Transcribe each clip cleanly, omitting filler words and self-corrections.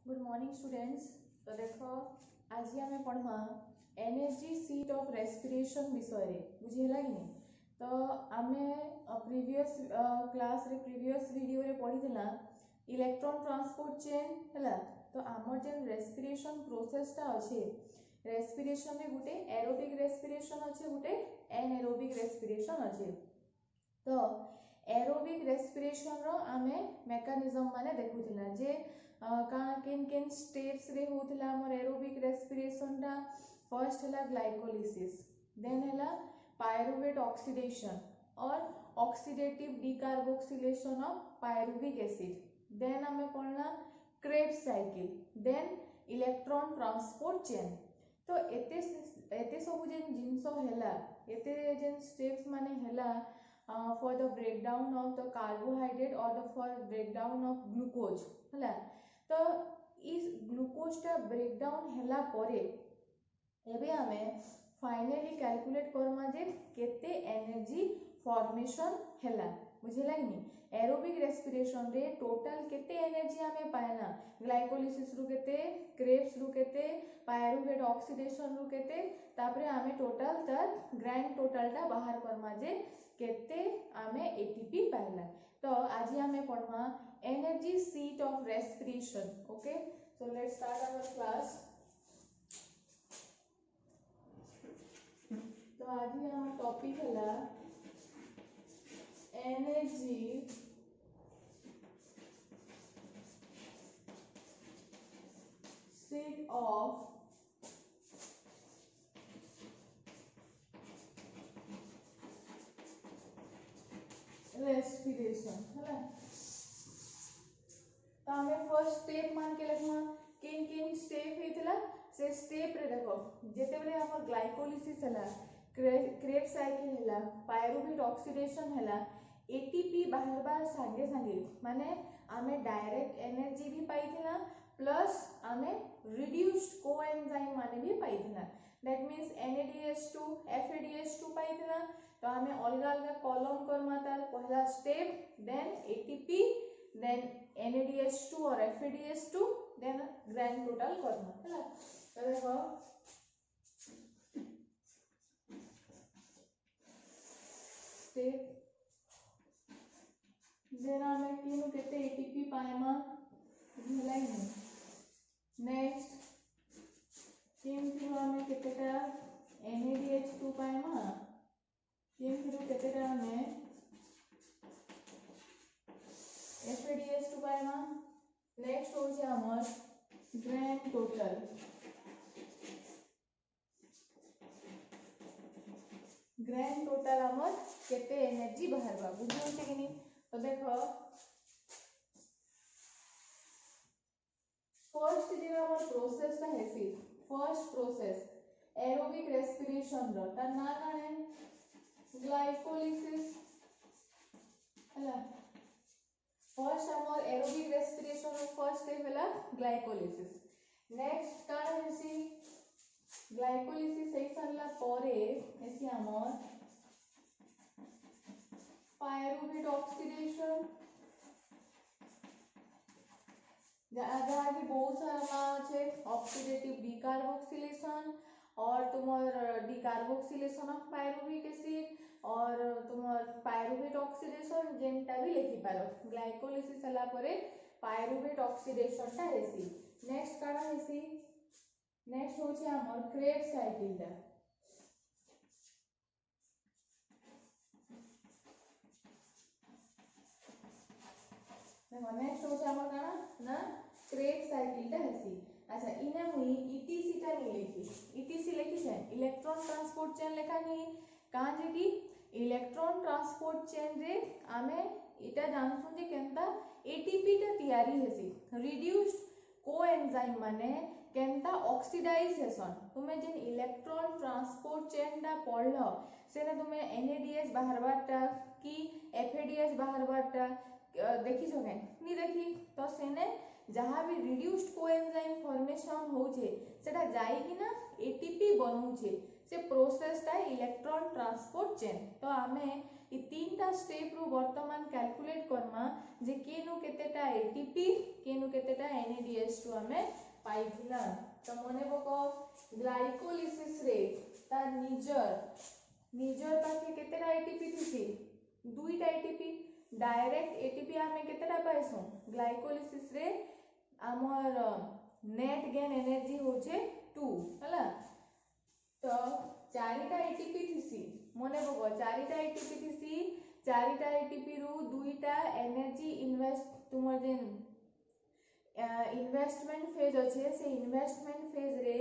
Good morning students. तो देखो आज आम पढ़मा एनर्जी सीट ऑफ रेस्पिरेशन विषय बुझेगा कि नहीं। तो आम प्रीवियस क्लास रे प्रीवियस वीडियो रे पढ़ीला इलेक्ट्रॉन ट्रांसपोर्ट चेन है। तो आमर जेन रेस्पिरेशन प्रोसेसटा अच्छे रेस्पिरेशन रे गुटे एरोबिक रेस्पिरेशन अच्छे गुटे एनएरोबिक रेस्पिरेशन अच्छे। तो एरोबिक रेस्पिरेशन रो आमे मेकानिज्म माने देखुथिला जे केन केन स्टेप्स रे होथिला हमर एरोबिक रेस्पिरेशन टा। फर्स्ट हैला ग्लाइकोलिसिस, देन हैला पायरुवेट ऑक्सीडेशन और oxidative decarboxylation of pyruvic acid, then हमें पढ़ना Krebs cycle, then electron transport chain. तो एते सब जेन जिंसो हैला एते जेन स्टेप्स माने हैला for the breakdown of the carbohydrate or the for breakdown of glucose है। तो इस ग्लूकोज टा ब्रेकडाउन हैला परे एबे हमें फाइनली कैलकुलेट करमा जे केते एनर्जी फॉर्मेशन हैला बुझेला कि नहीं। एरोबिक रेस्पिरेशन रे टोटल केते एनर्जी हमें पाएना ग्लाइकोलिसिस रु केते, क्रेब्स रु केते, पायरुवेट ऑक्सीडेशन रु केते, तापरे हमें टोटल तर ग्रैंड टोटल टा बाहर करमा जे केते आमे एटीपी पाइला। तो आज हमें पढ़वा energetics of respiration. Okay, so let's start our class. तो आज हम टॉपिक है एनर्जी सीट ऑफ रेस्पिरेशन है। तो हमें फर्स्ट स्टेप मान के लिखवा किन किन स्टेप हेतला से स्टेप रे देखो जेते बेले हमर ग्लाइकोलिसिस हैला, क्रेब्स साइकिल हैला, पायरुवेट ऑक्सीडेशन हैला, एटीपी बाहरबा संगे संगे माने आमे डायरेक्ट एनर्जी भी पाइथिला प्लस आमे रिड्यूस्ड कोएंजाइम माने भी पाइथिला। That means NADH2 FADH2 पाइथिला। तो हमें अलग अलग कॉलम करमा तार पहला step, then ATP, then NADH2 और FADH2, देन ग्रैंड टोटल करना है। तो देखो स्टेप देन हमें तीन केते एटीपी पाएमा बुझला ही नहीं। नेक्स्ट तीन फिर हमें केतेटा NADH2 पाएमा, तीन फिर केतेटा हमें FADH2 पाएमा। नेक्स्ट हो जे हमर ग्रैंड टोटल, ग्रैंड टोटल हमर केते एनर्जी बाहरबा बुझियो कि नहीं। तो देखो फर्स्ट जे हमर प्रोसेस ता हेसी फर्स्ट प्रोसेस एरोबिक रेस्पिरेशन रो ता ना काने ग्लाइकोलिसिस हला। फर्स्ट हमर aerobic respiration row first step हला ग्लाइकोलिसिस। नेक्स्ट काने हेसी ग्लाइकोलिसिस हे सरला परे हेसी हमर पायरुवेट ऑक्सीडेशन जहाँ की बहुत सारा अच्छे ऑक्सीडेटिव डीकार्बोक्सिलेशन और तुम्हार डीकार्बोक्सिलेशन ऑफ पायरुविक एसिड और तुम्हार पायरुवेट ऑक्सीडेशन जेनटा भी लिखि पारो। ग्लाइकोलिसिस हला परे पायरुवेट ऑक्सीडेशन टा हेसी। नेक्स्ट काना हेसी, नेक्स्ट होचे हमर क्रेब्स साइकिल टा। देखो नेक्स्ट होचे हमर काना ना क्रेब्स साइकिल टा हेसी। अच्छा इने मुई ETC टा नहीं लिखी, ETC लिखी है इलेक्ट्रॉन ट्रांसपोर्ट चेन लेखा नहीं कहां जे कि इलेक्ट्रॉन ट्रांसपोर्ट चेन रे आमे इटा जानसु जे केनता एटीपी टा तैयारी हेसी रिड्यूस्ड कोएंजाइम माने केनता ऑक्सीडाइजेशन। तुमे जेन इलेक्ट्रॉन ट्रांसपोर्ट चेन टा पढ़लो सेने तुमे NADH बाहरबाटा कि FADH बाहरबाटा देखी सके नहीं देखी। तो सेने जहाँ भी रिड्यूस्ड कोएंजाइम फॉर्मेशन होचे सेटा जाई कि ना एटीपी बनौचे से प्रोसेस टा इलेक्ट्रॉन ट्रांसपोर्ट चेन। तो आमे ई तीनटा स्टेप रु वर्तमान कैलकुलेट करमा जे केनु केतेटा एटीपी केनु केतेटा NADH2 हमें पाइथिला। तो मने पको ग्लाइकोलिसिस रे ता निजर पाखे केतेटा एटीपी थिसी दुईटा एटीपी डायरेक्ट एटीपी हमें केतेटा पाइसु ग्लाइकोलिसिस रे हमर नेट गेन एनर्जी होचे 2 हला। तो चारिटा एटीपी थिसी मने पको चारिटा एटीपी थिसी चारिटा एटीपी रु दुईटा एनर्जी इन्वेस्ट तुमर जेन इन्वेस्टमेंट फेज अच्छे से इन्वेस्टमेंट फेज रे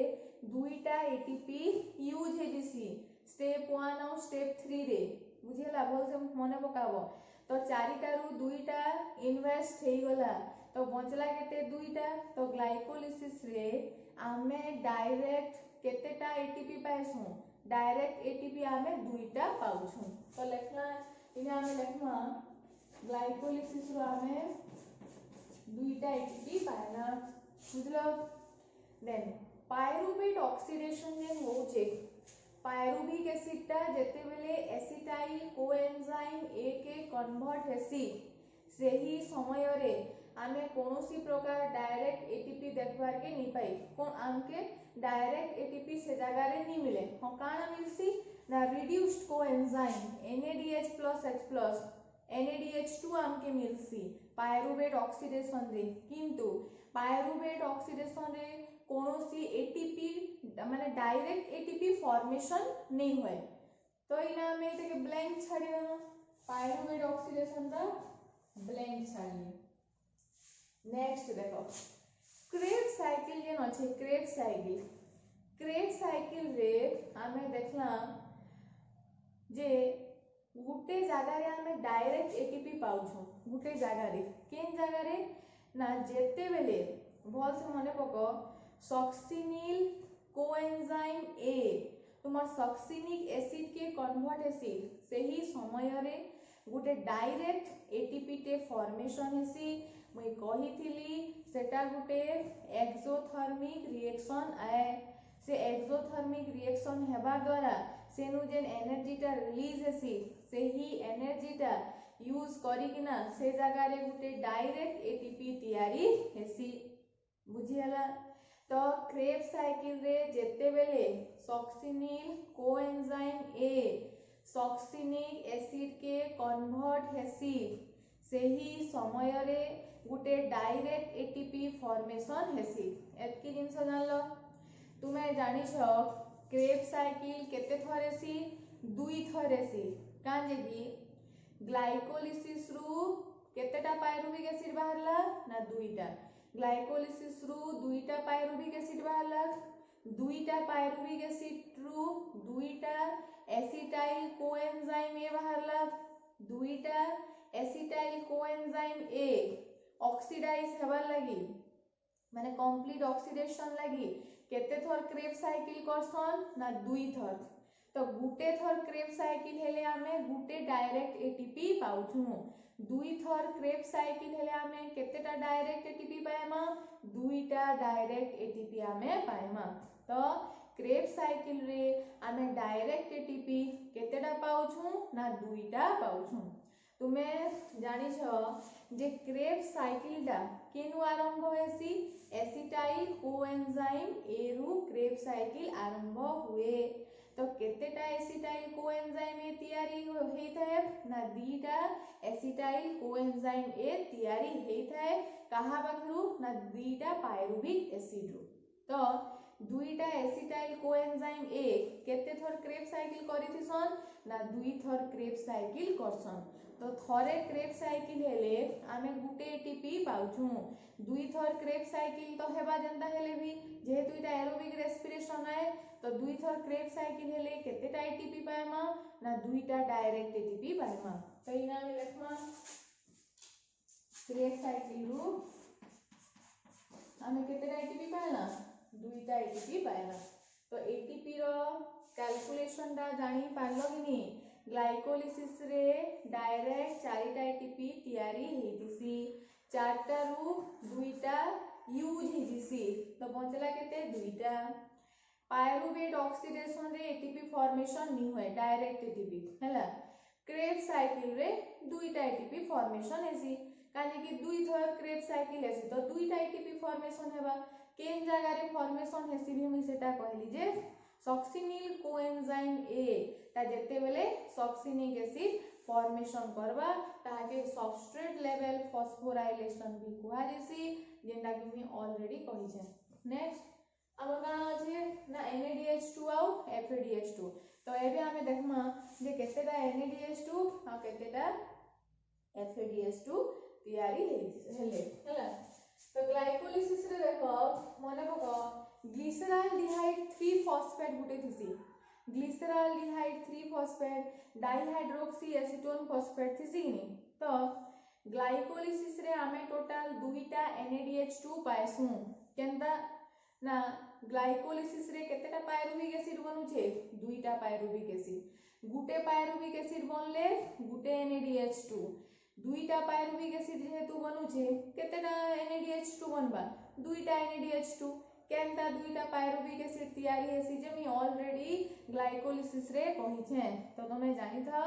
दुईटा एटीपी यूज हे जिसी स्टेप 1 और स्टेप 3 रे बुझिला भल से मने पकाबो। तो चारिटा रु दुईटा इन्वेस्ट हे गला तो बचला केते दुईटा। तो ग्लाइकोलिसिस रे आमे डायरेक्ट केतेटा एटीपी पाइसु डायरेक्ट एटीपी आमे दुईटा पाउछु। तो लेखला इने आमे लेखमा ग्लाइकोलिसिस रो आमे दुईटा एटीपी पाइना बुझलो। देन पायरुवेट ऑक्सीडेशन जेन होचे पायरुविक एसिड टा जेते बेले एसिटाइल कोएंजाइम ए के कन्वर्ट हेसी सेही समय रे आमे कोनोसी प्रकार डायरेक्ट एटीपी देखबार के नहीं पाई कोन आमके डायरेक्ट एटीपी से जगह रे नहीं मिले हो काना मिलसी ना रिड्यूस्ड कोएंजाइम NADH+H+ NADH2 आमके मिलसी पायरुवेट ऑक्सीडेशन रे। किंतु पायरुवेट ऑक्सीडेशन रे कोनोसी एटीपी माने डायरेक्ट एटीपी फॉर्मेशन नहीं होय। तो इना में एटे के ब्लैंक छाड़ी देना पायरुवेट ऑक्सीडेशन दा ब्लैंक छाड़ी। नेक्स्ट देखो क्रेब्स साइकिल जेन अछि क्रेब्स साइकिल रे हमें देखला जे गुटे जगह रे हमें डायरेक्ट एटीपी पाउछु गुटे जगह रे केन जगह रे ना जेते बेले भल से मने पको सक्सिनिल कोएंजाइम ए तुमर सक्सिनिक एसिड के कन्वर्ट हेसी सेही समय रे गुटे डायरेक्ट एटीपी टे फॉर्मेशन हेसी मुई कहिथिली सेटा गुटे एक्सोथर्मिक रिएक्शन आए से एक्सोथर्मिक रिएक्शन हेबा द्वारा सेनु जेन एनर्जी टा रिलीज हेसी सेही एनर्जी टा यूज करी किना से जगह रे गुटे डायरेक्ट एटीपी तैयारी हेसी बुझियला। तो क्रेब्स साइकिल रे जेते बेले सक्सिनिल कोएंजाइम ए सक्सिनिक एसिड के कन्वर्ट हेसी सेही समय रे गुटे डायरेक्ट एटीपी फॉर्मेशन हेसी। एतकी जिंस जानलो तुमे जानि छ क्रेब्स साइकिल केते थर हेसी दुई थर हेसी कान जेगी ग्लाइकोलिसिस रु केतेटा पायरुविक एसिड बाहरला ना दुईटा ग्लाइकोलिसिस रु दुईटा पायरुविक एसिड बाहरला दुईटा पायरुविक एसिड रु दुईटा एसिटाइल कोएंजाइम ए बाहरला दुईटा एसिटाइल कोएंजाइम ए ऑक्सीडाइज हेबार लगी माने कंप्लीट ऑक्सीडेशन लगी केते थर क्रेब्स साइकिल करसन ना दुई थर। तो गुटे थर क्रेब्स साइकिल हेले हमें गुटे डायरेक्ट एटीपी पाउछु दुई थर क्रेब्स साइकिल हेले हमें केतेटा डायरेक्ट एटीपी पाएमा दुईटा डायरेक्ट एटीपी हमें पाएमा। तो क्रेब्स साइकिल रे हमें डायरेक्ट एटीपी केतेटा पाउछु ना दुईटा पाउछु। तुमे जानि छ जे क्रेब्स साइकिल दा केनु आरंभ हेसी एसिटाइल कोएंजाइम ए रु क्रेब्स साइकिल आरंभ हुए। तो केतेटा एसिटाइल कोएंजाइम ए तैयारी हेइथाय ना दीटा एसिटाइल कोएंजाइम ए तैयारी हेइथाय कहा पाखरु ना दीटा पायरुविक एसिड रु। तो दुईटा एसिटाइल कोएंजाइम ए केते थर क्रेब्स साइकिल करिथिसन ना दुई थर क्रेब्स साइकिल करसन। तो थरे क्रेब्स साइकिल हेले आमे गुटे एटीपी पाउछु दुई थर क्रेब्स साइकिल तो हेबा जंदा हेले भी जेहेतु इटा एरोबिक रेस्पिरेशन है तो दुई थर क्रेब्स साइकिल हेले केतेटा एटीपी पाएमा ना दुईटा डायरेक्ट एटीपी पाएमा। तो इना में लेखमा क्रेब्स साइकिल रु आमे केतेटा एटीपी पाएना दुईटा एटीपी पाएना। तो एटीपी रो कैलकुलेशन दा जानि पारलो कि नहीं ग्लाइकोलिसिस रे डायरेक्ट चारिटा एटीपी तैयारी हेतिसी चारटा रु दुईटा यूज हेजिसी तो बचला केते दुईटा। पायरुवेट ऑक्सीडेशन रे एटीपी फॉर्मेशन नहीं होय डायरेक्ट एटीपी हैला क्रेब्स साइकिल रे दुईटा एटीपी फॉर्मेशन हेसी काहे कि दुई थर क्रेब्स साइकिल हेसी तो दुईटा एटीपी फॉर्मेशन हेबा केन जगह रे फॉर्मेशन हेसी भी मुई सेटा कहली जे सक्सिनिल कोएंजाइम ए ता जेते बेले सक्सिनिक एसिड फॉर्मेशन करबा ताके सबस्ट्रेट लेवल फॉस्फोराइलेशन भी कुहा जेसी जेंटा कि मी ऑलरेडी कहि छै। नेक्स्ट हमर काना अछि ना NADH2 आउ FADH2 तो एबे हमें देखमा जे केतेटा NADH2 आ केतेटा FADH2 तैयारी हेले हला तो ग्लाइकोलिसिस रे देखो मने पको ग्लिसरल्डिहाइड 3 फॉस्फेट गुटे थिसी glyceraldehyde 3 phosphate dihydroxy acetone phosphate थिसी नि तो ग्लाइकोलिसिस रे हमें टोटल दुईटा NADH2 पाइसु केनता ना ग्लाइकोलिसिस रे केतेटा पायरुविक एसिड बनुछे दुईटा पायरुविक एसिड गुटे पायरुविक एसिड बनले गुटे NADH2 दुईटा पायरुविक एसिड जेहेतु बनुछे केतेटा NADH2 बनबा दुईटा NADH2 केनता दुईटा पायरुविक एसिड तैयारी हेसी जे मी ऑलरेडी ग्लाइकोलिसिस रे कहि छै तो तमे जानि था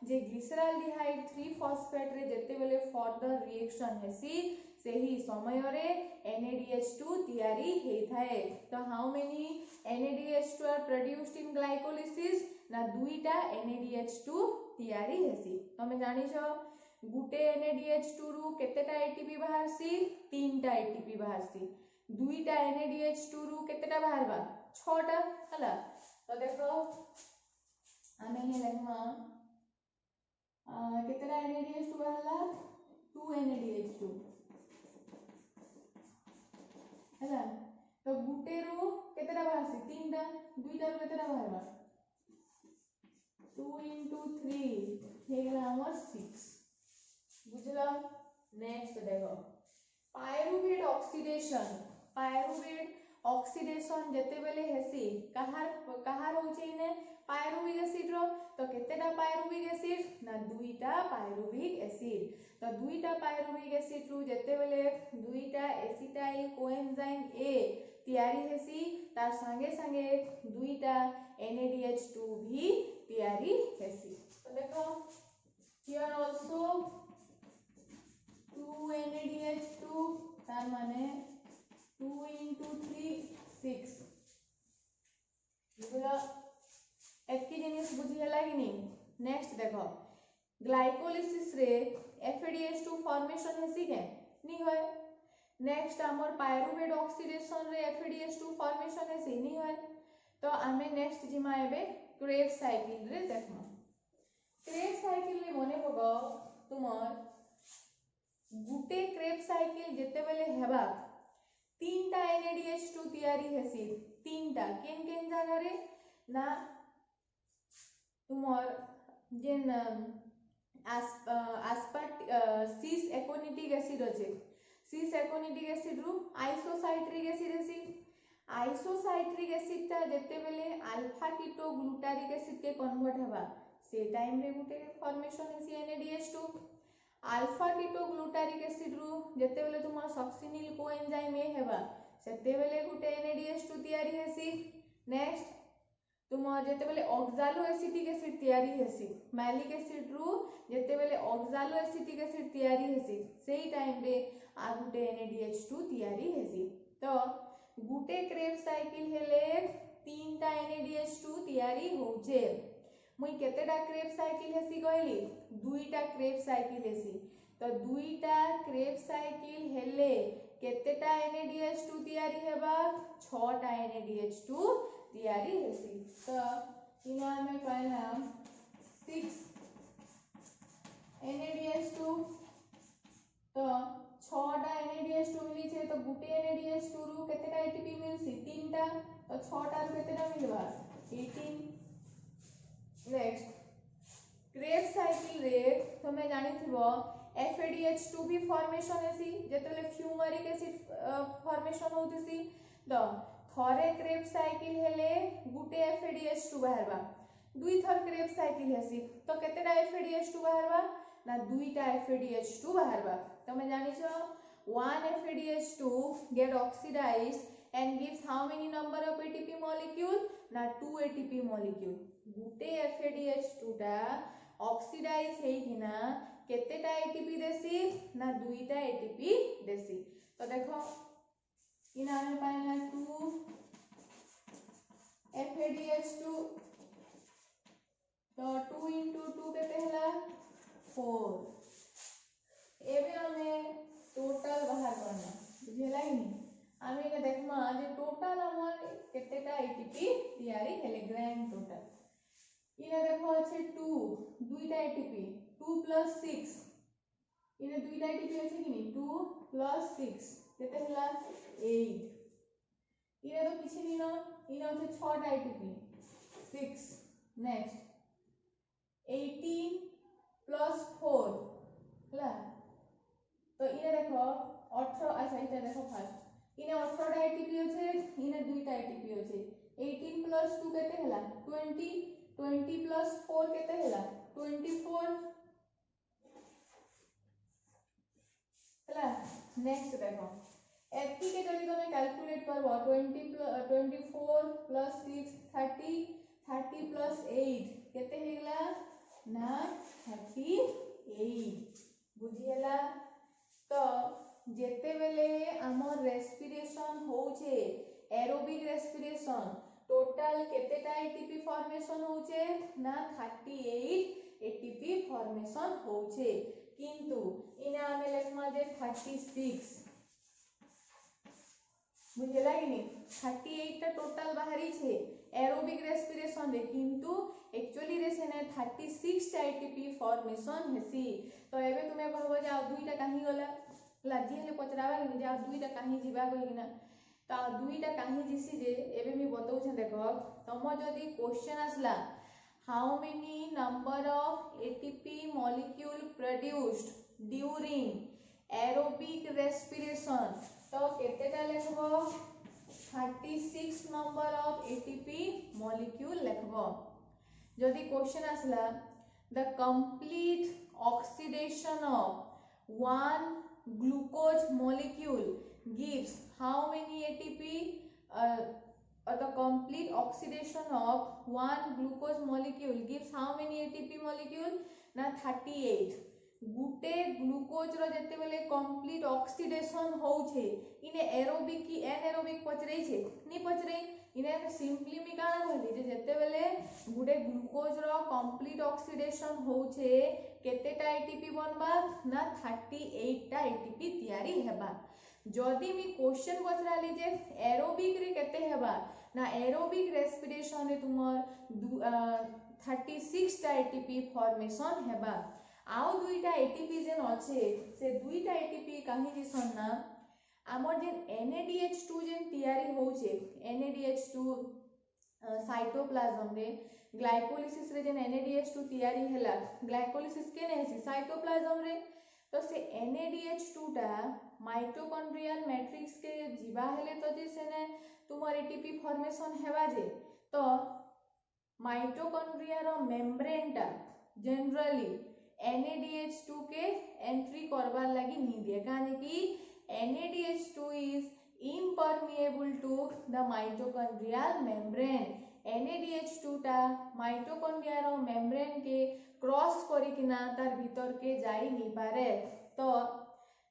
जे ग्लिसरल्डिहाइड 3 फॉस्फेट रे जेते बेले फर्दर रिएक्शन हेसी सेही समय रे NADH2 तैयारी हेई थाए तो how many NADH2 are produced in glycolysis ना दुईटा NADH2 तैयारी हेसी तमे जानि छ गुटे NADH2 रु केतेटा ATP बाहरसी तीनटा ATP बाहरसी दुईटा NADH2 रु केतेटा बाहरबा छटा हला तो देखो आमे हे देखमा केतेटा NADH2 बाहरला 2 NADH2 हला तो गुटे रु केतेटा बाहरसी तीनटा दुईटा रु केतेटा बाहरबा 2 into 3 हेला हमर 6 बुझला। नेक्स्ट देखो पायरुवेट ऑक्सीडेशन जेते बेले हेसी कहार होचे ने पायरुविक एसिड रो तो केतेटा पायरुविक एसिड ना दुईटा पायरुविक एसिड तो दुईटा पायरुविक एसिड रु जेते बेले दुईटा एसिटाइल कोएंजाइम ए तैयारी हेसी तार संगे संगे दुईटा NADH2 भी तैयारी हेसी तो देखो हियर आल्सो 2 NADH2 तार माने 2 into 3 6 बुझला एतकी जिनिस बुझियला कि नहीं। नेक्स्ट देखो ग्लाइकोलिसिस रे FADH2 फॉर्मेशन हेसी के नहीं होय नेक्स्ट हमर पायरुवेट ऑक्सीडेशन रे FADH2 फॉर्मेशन हेसी नहीं होय तो आमे नेक्स्ट जिमा एबे क्रेब्स साइकिल रे देखमा क्रेब्स साइकिल रे मने पगो तुमर गुटे क्रेब्स साइकिल जेते बेले हेबा तीनटा NADH2 तैयारी हेसी तीनटा केन केन जगह रे ना तुमर जेन सिस एकोनिटिक एसिड अछि सिस एकोनिटिक एसिड रु आइसोसाइट्रिक एसिड हेसी आइसोसाइट्रिक एसिड ता जेते बेले अल्फा कीटो ग्लूटारिक एसिड के कन्वर्ट हेबा से टाइम रे गुटे फॉर्मेशन हेसी NADH2 alpha keto glutaric acid रु जेते बेले तुमर सक्सिनिल कोएंजाइम ए हेबा सेते बेले गुटे NADH2 तैयारी हेसी। नेक्स्ट तुमर जेते बेले ऑक्सालो एसिटिक एसिड तैयारी हेसी मैलिक एसिड रु जेते बेले ऑक्सालो एसिटिक एसिड तैयारी हेसी सेही टाइम रे आ गुटे NADH2 तैयारी हेसी तो गुटे क्रेब्स साइकिल हेले तीनटा NADH2 तैयारी होउछे मुई केतेटा क्रेब्स साइकिल हेसी कहली दुईटा क्रेब्स साइकिल हेसी तो दुईटा क्रेब्स साइकिल हेले केतेटा NADH2 तैयारी हेबा 6टा NADH2 तैयारी हेसी तो इना में कहला 6 NADH2 तो 6टा NADH2 मिली छे तो गुटे NADH2 रु केतेटा ATP मिलसी तीनटा तो 6टा रु केतेटा मिलबा 18। नेक्स्ट क्रेब्स साइकिल रे तमे जानि थिबो FADH2 भी फॉर्मेशन हेसी जेतले फ्यूमरिक एसिड फॉर्मेशन होतिसी तो थरे क्रेब्स साइकिल हेले गुटे FADH2 बाहरबा दुई थर क्रेब्स साइकिल हेसी तो केतेटा FADH2 बाहरबा ना दुईटा FADH2 बाहरबा तमे जानि छ 1 FADH2 get oxidized and gives how many number of ATP molecule ना 2 ATP molecule गुटे FADH2 टा ऑक्सीडाइज हेकिना केतेटा एटीपी देसी ना दुईटा एटीपी देसी। तो देखो इना हम पाइना 2 FADH2 तो 2 into 2 केते हला 4। एबे हमें टोटल बाहर करना बुझेला कि नहीं। आमे इने देखमा जे टोटल हमर केतेटा एटीपी तैयारी हेले ग्रैंड टोटल। इने देखो আছে 2 दुईटा एटीपी 2 + 6 इने दुईटा एटीपी আছে कि नहीं 2 + 6 केते हला 8। इने तो किछि नहीं न इने আছে 6टा एटीपी 6 नेक्स्ट 18 + 4 हला। तो इने देखो 18 अच्छा इटा देखो फर्स्ट इने 18टा एटीपी আছে इने दुईटा एटीपी আছে 18 + 2 केते हला 20 20 + 4 केते हला 24 हला। नेक्स्ट देखो एती के जल्दी तमे कैलकुलेट करबो 24 + 6 30 30 + 8 केते हेगला ना 38 बुझियला। तो जेते बेले हमर रेस्पिरेशन होउछे एरोबिक रेस्पिरेशन टोटल केतेटा एटीपी फॉर्मेशन होउछे ना 38 एटीपी फॉर्मेशन होउछे। किंतु इने हमें लेखमा जे 36 बुझेला कि नहीं 38 टा टोटल बाहरी छे एरोबिक रेस्पिरेशन रे किंतु एक्चुअली रे सेने 36 टा एटीपी फॉर्मेशन हेसी। तो एबे तुमे कहबो जे आ दुईटा काहे गला लाजी हेले पचरावा कि जे आ दुईटा काहे जीवा कहिना। तो दुईटा काहे जिसी जे एबे मी बताउ छे देखो तम जदी क्वेश्चन आसला how many number of ATP molecule produced during aerobic respiration तो केतेटा लेखबो 36 नंबर ऑफ एटीपी मॉलिक्यूल लेखबो। जदी क्वेश्चन आसला the complete oxidation of one glucose molecule gives how many ATP or the complete oxidation of one glucose molecule gives how many ATP molecule ना 38। गुटे glucose रो जते बेले complete oxidation होउछे इने aerobic की anaerobic पचरई छे नी पचरई इने simply मी काना कहली जे जते बेले गुटे ग्लूकोज रो कंप्लीट ऑक्सीडेशन होउछे केतेटा एटीपी बनबा ना 38 टा एटीपी तैयारी हेबा। जदी मी क्वेश्चन पचराली जे एरोबिक रे केते हेबा ना एरोबिक रेस्पिरेशन रे तुमर 36 टा एटीपी फॉर्मेशन हेबा। आउ दुईटा एटीपी जेन अच्छे से दुईटा एटीपी काहे दिसन ना हमर जेन NADH2 जेन तैयारी होउछे NADH2 साइटोप्लाज्म रे ग्लाइकोलिसिस रे जेन NADH2 तैयारी हैला ग्लाइकोलिसिस केने हेसी साइटोप्लाज्म रे। तो से NADH2 टा माइटोकॉन्ड्रियल मैट्रिक्स के जीवा हेले तो जे सेने तुमर एटीपी फॉर्मेशन हेबा जे तो माइटोकॉन्ड्रिया रो मेम्ब्रेन टा जनरली NADH2 के एंट्री करबार लागि नी दिए काहे कि NADH2 is impermeable to the mitochondrial membrane। NADH2 टा माइटोकॉन्ड्रिया रो मेम्ब्रेन के क्रॉस करिकिना तार भीतर के जाई नी पारे। तो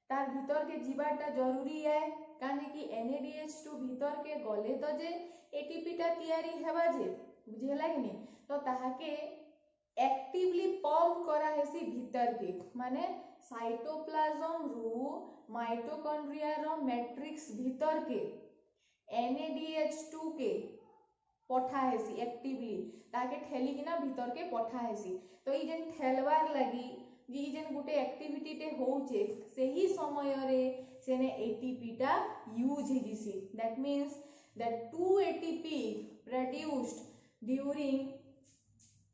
तार भीतर के जीवाटा जरूरी है काहे कि NADH2 भीतर के गले तो जे एटीपी टा तैयारी हेबा जे बुझेला कि नहीं। तो ताहाके एक्टिवली पंप करा हेसी भीतर के माने साइटोप्लाज्म रु माइटोकॉन्ड्रिया रो मैट्रिक्स भीतर के NADH2 के पठा हेसी एक्टिवली ताके ठेली किना भीतर के पठा हेसी। तो ई जेन ठेलवार लगी ई जेन गुटे एक्टिविटी टे होउचे सेही समय रे सेने एटीपी टा यूज हिजिसी। That means that 2 ATP produced during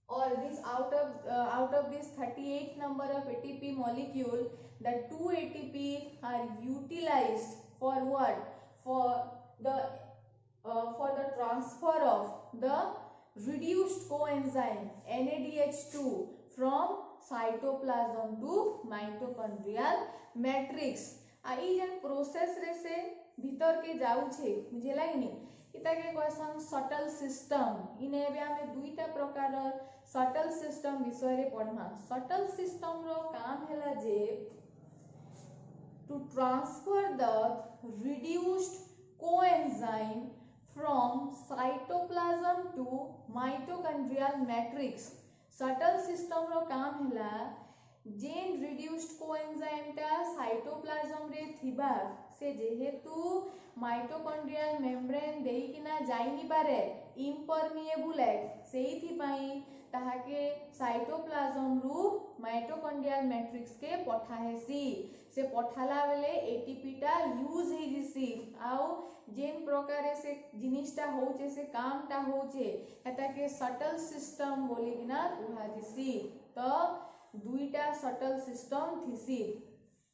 or this out of this 38 number of ATP molecule the 2 ATP are utilized for what for the transfer of the reduced coenzyme NADH2 from cytoplasm to mitochondrial matrix। आई जन process रे से भीतर के जाउछे बुझेला कि नहीं इता के क्वेश्चन सटल सिस्टम इने बे हमें दुईटा प्रकार सटल सिस्टम विषय रे पढमा सटल सिस्टम रो काम हैला जे to transfer the reduced coenzyme from cytoplasm to mitochondrial matrix subtle system रो काम हैला जेन reduced coenzyme टा cytoplasm रे थिबा से जेहेतु माइटोकॉन्ड्रियल मेम्ब्रेन देई किना जाई नि पारे इम्परमिएबल है सेही पई ताहाके साइटोप्लाज्म रु माइटोकॉन्ड्रियल मैट्रिक्स के पठाहेसी से पठाला बेले एटीपी टा यूज हे जिसी आउ जेन प्रकार से जिनिसटा होचे से कामटा होचे एटा के सटल सिस्टम बोली किना कुहा जिसी तो दुईटा सटल सिस्टम थिसी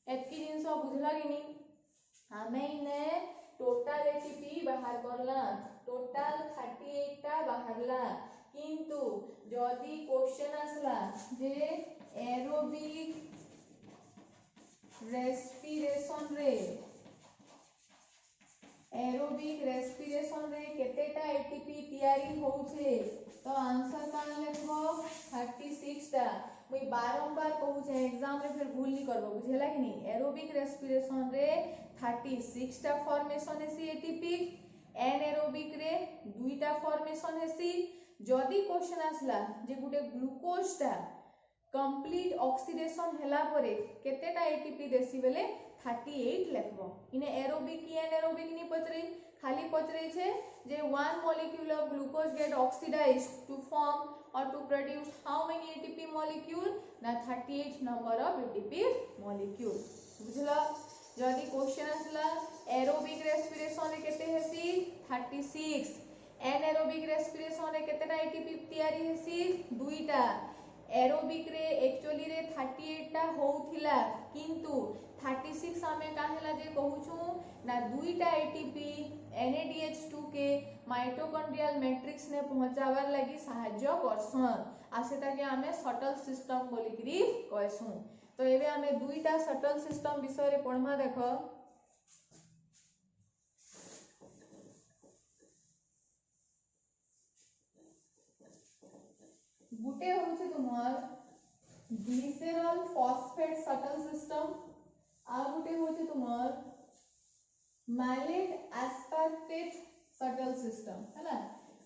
एतकी जिंस बुझला कि नहीं हमें इने टोटल एटीपी बाहर करला टोटल 38 टा बाहरला किंतु जदी क्वेश्चन आसला जे एरोबिक रेस्पिरेशन रे केतेटा एटीपी तैयारी होउछे तो आंसर कान लिखबो 36 टा मुई बारंबार कहू छे एग्जाम रे फिर भूल नहीं करबो बुझेला कि नहीं एरोबिक रेस्पिरेशन रे 36 टा फॉर्मेशन हेसी एटीपी एनाएरोबिक रे दुईटा फॉर्मेशन हेसी जदी क्वेश्चन आसला जे गुटे ग्लूकोज टा कंप्लीट ऑक्सीडेशन हैला परे केतेटा एटीपी देसी बेले 38 लिखबो इने एरोबिक की एनाएरोबिक नहीं पचरे खाली पचरे छे जे one molecule of glucose get oxidized to form or to produce how many ATP molecule na 38 number of ATP molecule बुझला जदी क्वेश्चन आसला एरोबिक रेस्पिरेशन रे केते हेसी 36 एनाएरोबिक रेस्पिरेशन रे केतेटा एटीपी तैयारी हेसी दुईटा एरोबिक रे एक्चुअली रे 38 टा होउथिला किंतु 36 हमें काहेला जे कहूछु ना दुईटा एटीपी NADH2 के माइटोकॉन्ड्रियल मैट्रिक्स ने पहुंचावर लगी सहाय्य करसन आसेता के हमें सटल सिस्टम बोली करी कहसु तो एबे हमें दुईटा सटल सिस्टम विषय रे पढमा देखो गुटे होउछे तुमार ग्लिसरॉल फॉस्फेट सटल सिस्टम आ गुटे होउछे तुमार मैलेट एस्पार्टेट सटल सिस्टम हैला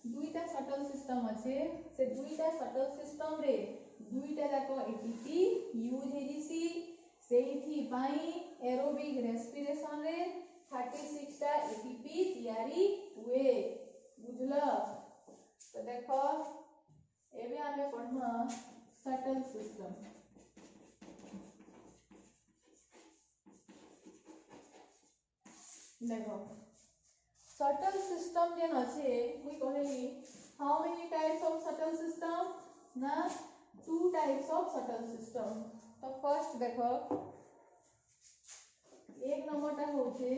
दुईटा सटल सिस्टम আছে से दुईटा सटल सिस्टम रे दुईटा जाको एटीपी यूज हेजिसी सेही पाई एरोबिक रेस्पिरेशन रे 36 टा एटीपी तैयारी हुए बुझला तो देखो एबे हमें पढमा सटल सिस्टम देखो सटल सिस्टम जेन আছে मुई कहली how many types of subtle system ना 2 टाइप्स ऑफ सटल सिस्टम तो फर्स्ट देखो एक नंबरटा होचे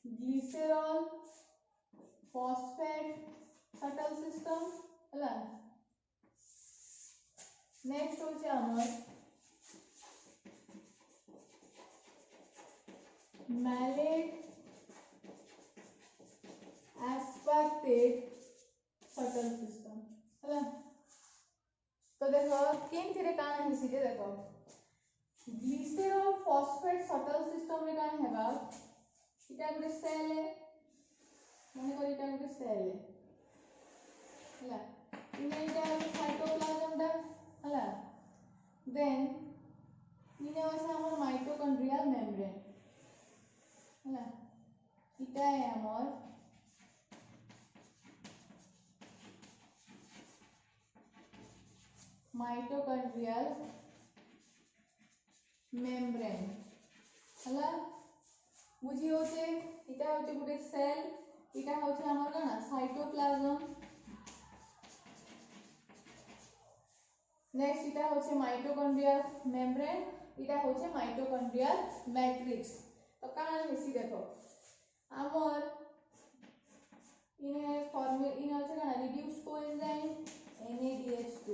ग्लिसरॉल फॉस्फेट सटल सिस्टम हला नेक्स्ट होचे हमर मैलेट एस्पार्टेट सटल सिस्टम हला तो देखो केन थिरे कान हेसी जे देखो ग्लिसरॉल फॉस्फेट सटल सिस्टम रे कान हेबा इटा गुटे सेल है माने करी इटा गुटे सेल है हला इने इटा साइटोप्लाज्म दा हला देन इने होसे हमर माइटोकॉन्ड्रियल मेम्ब्रेन हला इटा है हमर माइटोकॉन्ड्रियल मेम्ब्रेन हला बुझी होचे इटा होचे गुटे सेल इटा होचे हमर ना साइटोप्लाज्म नेक्स्ट इटा होचे माइटोकॉन्ड्रियल मेम्ब्रेन इटा होचे माइटोकॉन्ड्रियल मैट्रिक्स तो कान हेसी देखो हमर इने फॉर्मे इने होचे ना रिड्यूस्ड कोएंजाइम NADH2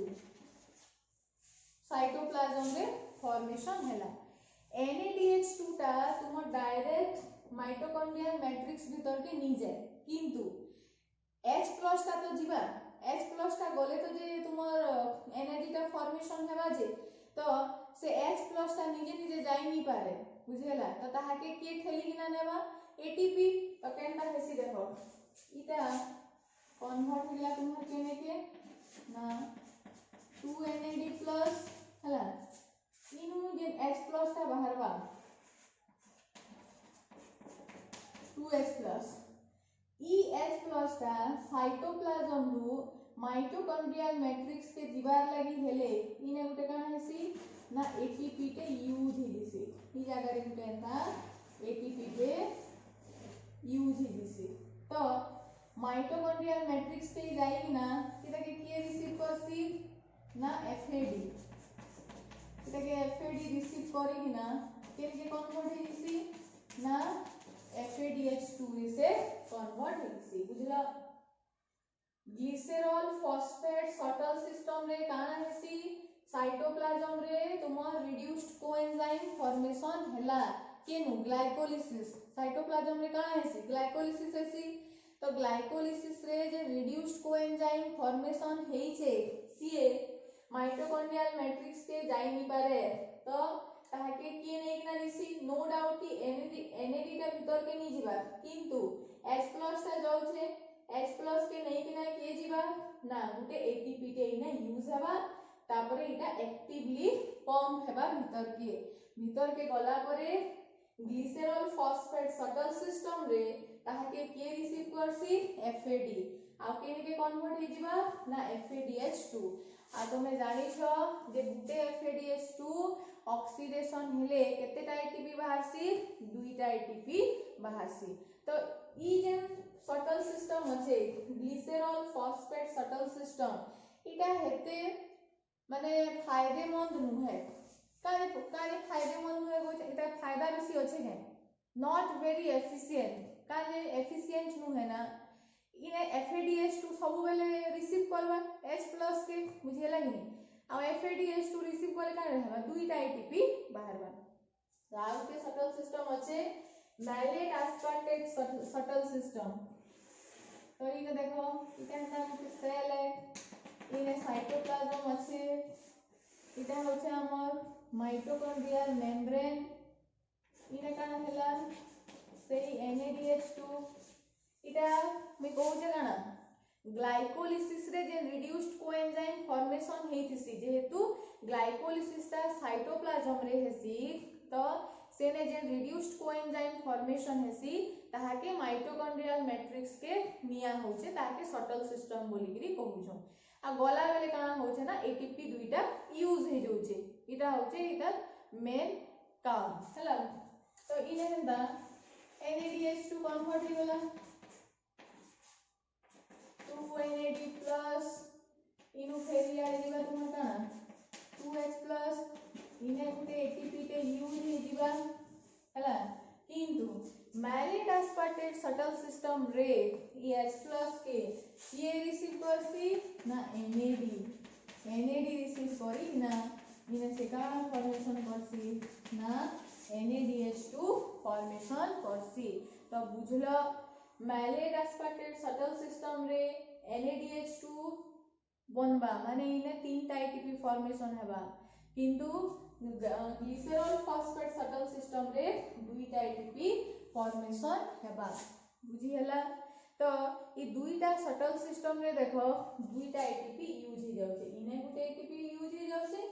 साइटोप्लाज्म रे फॉर्मेशन हैला NADH2 टा तुम डायरेक्ट माइटोकॉन्ड्रियल मैट्रिक्स भीतर के नी जाए किंतु H+ ता तो जीवा H+ ता गले तो जे तुमर एनर्जी ता फॉर्मेशन हेबा जे तो से H+ ता निजे निजे जाई नहीं पारे बुझेला तो ताहा के के ठेली किना नेबा एटीपी तो केनता हेसी देखो इटा कन्वर्ट हिला तुमर केने के ना 2NAD+ हला इनु जे H+ ता बाहरवा 2H+ ई H+ ता साइटोप्लाज्म रु माइटोकॉन्ड्रियल मैट्रिक्स के जीवार लगी हेले इने गुटे काना हेसी ना एटीपी के यूज हिदिसी ई जगह रे गुटे एंता एटीपी के यूज हिदिसी तो माइटोकॉन्ड्रियल मैट्रिक्स के जाई ना किता के रिसीव करसी ना एफएडी किता के एफएडी रिसीव करी ना के कन्वर्ट हिदिसी ना FADH2 से कन्वर्ट हिदिसी बुझला ग्लिसरॉल फॉस्फेट सटल सिस्टम रे काना हेसी साइटोप्लाज्म रे तुमर रिड्यूस्ड कोएंजाइम फॉर्मेशन हैला केनु ग्लाइकोलिसिस साइटोप्लाज्म रे काना हेसी ग्लाइकोलिसिस हेसी तो ग्लाइकोलिसिस रे जे रिड्यूस्ड कोएंजाइम फॉर्मेशन हेई छे सीए माइटोकॉन्ड्रियल मैट्रिक्स के जाई नि पारे तो ताहाके के नै एकना दिसी नो डाउट कि एनएडी ता भीतर के नि जीवा किंतु H+ ता जाउ छे H+ के नै किना के जीवा ना गुटे एटीपी के इना यूज हेबा तापरे इटा एक्टिवली पंप हेबा भीतर के गला परे ग्लिसरॉल फॉस्फेट सटल सिस्टम रे ताहाके के रिसीव करसी एफएडी आ के के कन्वर्ट हे जीवा ना FADH2 आ तमे जानि छ जे गुटे FADH2 ऑक्सीडेशन हेले केतेटा एटीपी बाहरसी दुईटा एटीपी बाहरसी तो ई जे सटल सिस्टम अछि ग्लिसरॉल फॉस्फेट सटल सिस्टम इटा हेते माने फायदेमंद नुहे कारे फायदेमंद नुहे गो इटा फायदा बेसी अछि ने नॉट वेरी एफिशिएंट कारे एफिशिएंट नुहे ना इने FADH2 सब बेले रिसीव करबा H+ के बुझेला कि नहीं आ FADH2 रिसीव करे का रहबा दुईटा एटीपी बाहरबा राउ के सटल सिस्टम अछि मैलेट एस्पार्टेट सटल सिस्टम तो इने देखो इटा हम सेल है इने साइटोप्लाज्म अछि इटा होचे हमर माइटोकॉन्ड्रियल मेम्ब्रेन इने काना हैला सेही NADH2 इटा मे कहू जे काना ग्लाइकोलिसिस रे जे रिड्यूस्ड कोएंजाइम फॉर्मेशन हेतिसी जेहेतु ग्लाइकोलिसिस ता साइटोप्लाज्म रे हेसी तो सेने जे रिड्यूस्ड कोएंजाइम फॉर्मेशन हेसी ताहाके माइटोकॉन्ड्रियल मैट्रिक्स के निया होचे ताहाके सटल सिस्टम बोली गिरी कहू छ आ गला बेले काना होचे ना एटीपी दुईटा यूज हे जोचे इटा होचे इटा मेन काम हैला तो इने हंदा NADH2 कन्वर्ट हे गला 2NAD+ इनु फेरी आले दिबा तुम काना 2H+ इने गुटे एटीपी के यूज हे दिबा हैला किंतु मैलेट एस्पार्टेट सटल सिस्टम रे ई H+ के ये रिसीव करसी ना NAD रिसीव करी ना इने से का फॉर्मेशन करसी ना NADH2 फॉर्मेशन करसी तो बुझलो मैलेट एस्पार्टेट सटल सिस्टम रे NADH2 बनबा माने इने तीनटा एटीपी फॉर्मेशन हेबा किंतु ग्लिसरॉल फॉस्फेट सटल सिस्टम रे दुईटा एटीपी फॉर्मेशन हेबा बुझी हला तो ई दुईटा सटल सिस्टम रे देखो दुईटा एटीपी यूज हे जाउछे इने गुटे एटीपी यूज हे जाउछे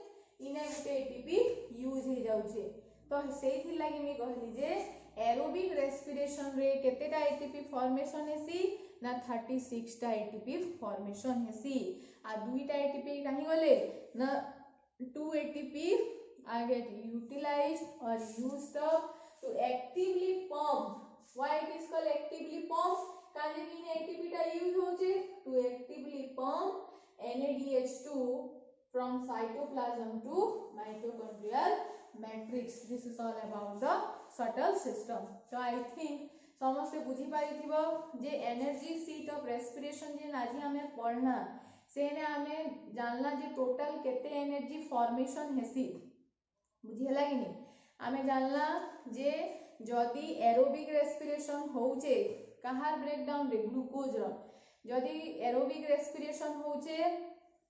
इने गुटे एटीपी यूज हे जाउछे तो सेहि लागि मी कहली जे एरोबिक रेस्पिरेशन रे केतेटा एटीपी फॉर्मेशन हेसी ना 36 टा एटीपी फॉर्मेशन हेसी आ दुईटा एटीपी कहीं गले ना 2 ATP are get utilized or used up to actively pump why it is called actively pump काजे इन एटीपी टा यूज होचे to actively pump NADH2 from cytoplasm to mitochondrial matrix this is all about the subtle system so I think समस्त बुझी पाई थिबो जे energy seat of respiration जे आज हमें पढ़ना सेने हमें जानला जे टोटल केते एनर्जी फॉर्मेशन हेसी बुझी हला कि नहीं हमें जानला जे जदि एरोबिक रेस्पिरेशन होउचे कहार ब्रेकडाउन रे ग्लूकोज रो जदि एरोबिक रेस्पिरेशन होउचे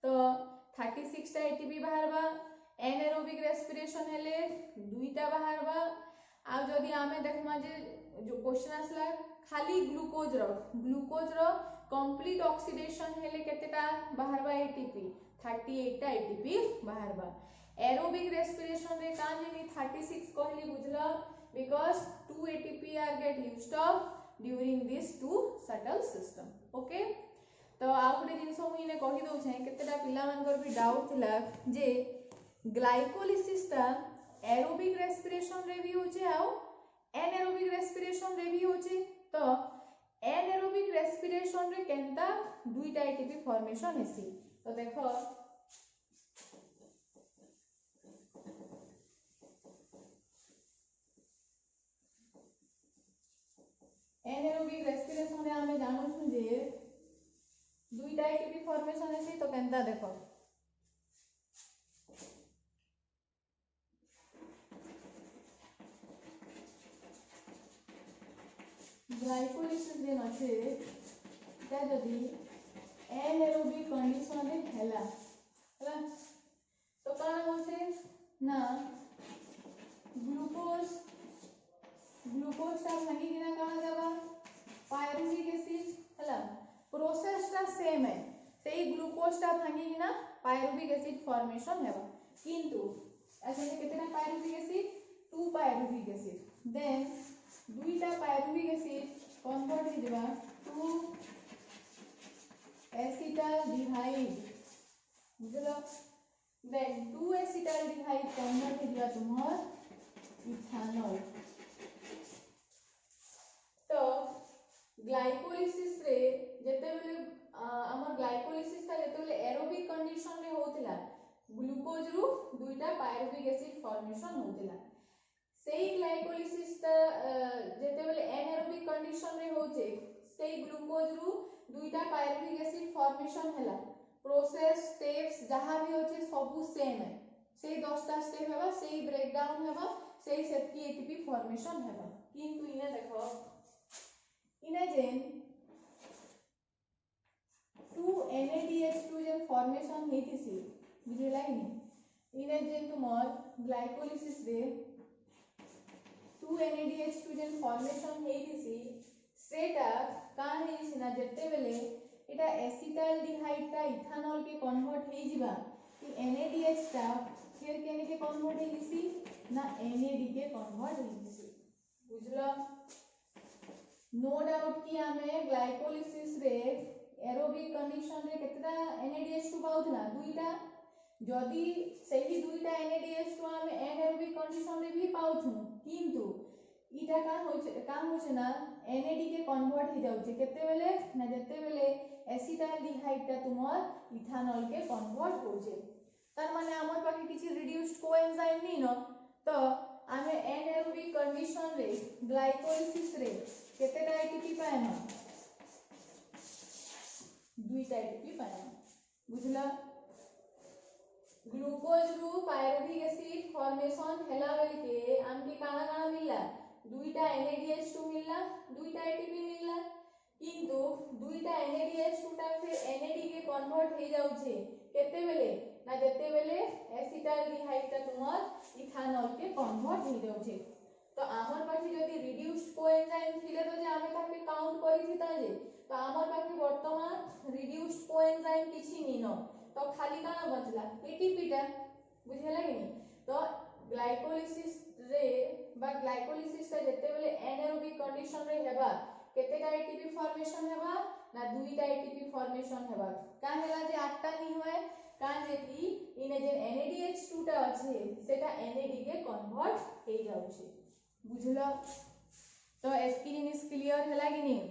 तो 36 टा एटीपी बाहरबा एनारोबिक रेस्पिरेशन हेले दुईटा बाहरबा आ जदि आमे देखमा जे जो क्वेश्चन आसला खाली ग्लूकोज रो कंप्लीट ऑक्सीडेशन हेले केतेटा बाहरबा एटीपी 38 टा एटीपी बाहरबा एरोबिक रेस्पिरेशन रे कान जे 36 कहली बुझला because 2 ATP are get used up during this two shuttle system okay तो आ गोटे जिनस मुझे कही दौचे केतेटा पिला मानकर भी डाउट थिला जे ग्लाइकोलिसिस ता एरोबिक रेस्पिरेशन रे भी होचे आ एनारोबिक रेस्पिरेशन रे भी होचे तो एनारोबिक रेस्पिरेशन रे केनता दुईटा एटीपी फॉर्मेशन हेसी तो देखो एनारोबिक रेस्पिरेशन रे हमें जानो छु जे दुईटा एटीपी फॉर्मेशन हेसी तो केनता देखो ग्लाइकोलिसिस जेन अछि ता जदी एनारोबिक कंडीशन रे हैला तो काना होसे ना ग्लूकोज ता भांगी किना काना जाबा पायरुविक एसिड हैला प्रोसेस ता सेम है सेही ग्लूकोज ता भांगी किना पायरुविक एसिड फॉर्मेशन हेबा किंतु ऐसे केतेना pyruvic acid 2 pyruvic acid then दुईटा पायरुविक एसिड कन्वर्ट हो जबा टू एसिटाल्डिहाइड बुझलो देन 2 एसिटाल्डिहाइड कन्वर्ट हो जबा तुमर इथानॉल तो ग्लाइकोलिसिस रे जेते बेले हमर ग्लाइकोलिसिस ता जेते बेले एरोबिक कंडीशन रे होतिला ग्लूकोज रु दुईटा पायरुविक एसिड फॉर्मेशन होतिला सेही ग्लाइकोलिसिस ता जेते बेले एनारोबिक कंडीशन रे होचे सेही ग्लूकोज रु दुईटा पायरुविक एसिड फॉर्मेशन हैला प्रोसेस स्टेप्स जहां भी होचे सब सेम है सेही 10 टा स्टेप हेबा सेही ब्रेकडाउन हेबा सेही सेटकी एटीपी फॉर्मेशन हेबा किंतु इने देखो इने जेन 2 NADH2 जेन फॉर्मेशन हेतिसी बुझिला कि नहीं इने जेन तुमर ग्लाइकोलिसिस रे 2 NADH2 जेन फॉर्मेशन हेतिसी सेटा कान हेसी ना जत्ते बेले एटा एसिटाल्डिहाइड ता इथानॉल के कन्वर्ट हे जिबा कि NADH ता फिर केने के कन्वर्ट हेसी ना NAD के कन्वर्ट हेसी बुझलो नो डाउट कि हमें ग्लाइकोलिसिस रे एरोबिक कंडीशन रे केतटा NADH2 पाउथला दुईटा जदि सही दुईटा NADH2 हमें एनारोबिक कंडीशन रे भी पाउथु किंतु इटा का होचे ना NAD के कन्वर्ट हो जाउचे केते बेले ना जते बेले एसिटाल्डिहाइड ता तुमर इथानॉल के कन्वर्ट होचे तार माने हमर पाखे किछि रिड्यूस्ड कोएंजाइम नी न तो हमें एनारोबिक कंडीशन रे ग्लाइकोलिसिस रे केतेटा एटीपी पाएना दुईटा एटीपी पाएना बुझला ग्लूकोज रु पायरुविक एसिड फॉर्मेशन हैला बेल के आमके काना काना मिलला दुईटा NADH2 मिलला दुईटा एटीपी मिलला किंतु दुईटा NADH2 ता फिर NAD के कन्वर्ट हे जाउछे केते बेले ना जते बेले एसिटाल्डिहाइड ता तुमर इथानॉल के कन्वर्ट हे जाउछे तो हमर पाखे जदी रिड्यूस्ड कोएंजाइम थिले तो जे आमे ताके काउंट करि थिता जे तो हमर पाखे वर्तमान रिड्यूस्ड कोएंजाइम किछि नी न तो खाली काना बचला एटीपी टा बुझेला कि नहीं तो ग्लाइकोलिसिस रे बा ग्लाइकोलिसिस ता जते बेले एनारोबिक कंडीशन रे हेबा केतेटा एटीपी फॉर्मेशन हेबा ना दुईटा एटीपी फॉर्मेशन हेबा का हेला जे आठटा नी होय कान जे कि इने जे NADH2 टा अछि सेटा NAD के कन्वर्ट हे जाउछि बुझलो तो एस्पिरिन इज क्लियर हेला कि नहीं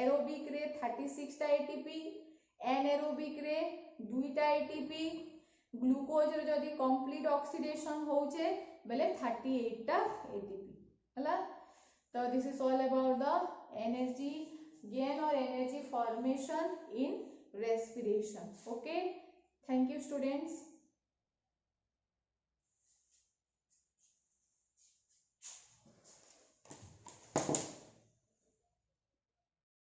एरोबिक रे 36 टा एटीपी एनारोबिक रे दुईटा एटीपी ग्लूकोज रे जदी कंप्लीट ऑक्सीडेशन होउचे बेले 38 टा एटीपी हला तो this is all about the energy gain और energy formation in respiration. Okay, thank you students.